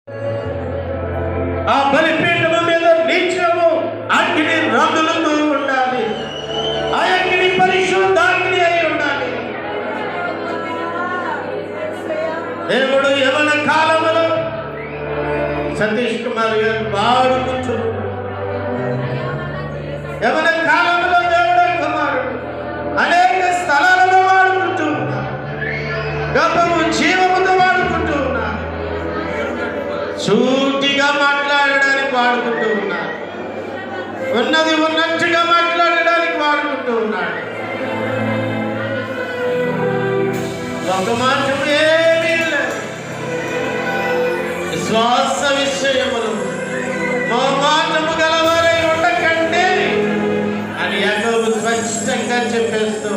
ఆ బలిపీఠము మీద నిత్యము అగ్ని రగులుతూ ఉండాలి. ఆ అగ్ని పరిశుద్ధాగ్ని అయి ఉండాలి. దేవుడు యవన కాలములో సతీష్ కుమార్ గారు వాడుకుంటున్నారు. యవన కాలంలో దేవుడు కుమారుడు అనేక స్థలాలలో వాడుకుంటూ ఉన్నారు. గొప్పము జీవముతో వాడుకుంటూ ఉన్నారు. సూటిగా మాట్లాడడానికి వాడుకుంటూ ఉన్నారు. ఉన్నది ఉన్నట్టుగా మాట్లాడడానికి వాడుకుంటూ ఉన్నాడు. ఒక మాటము ఏమీ లేదు. విశ్వాస విషయములు మోమాటము గలవారై ఉండకండి అని యాకోబు స్పష్టంగా చెప్పేస్తూ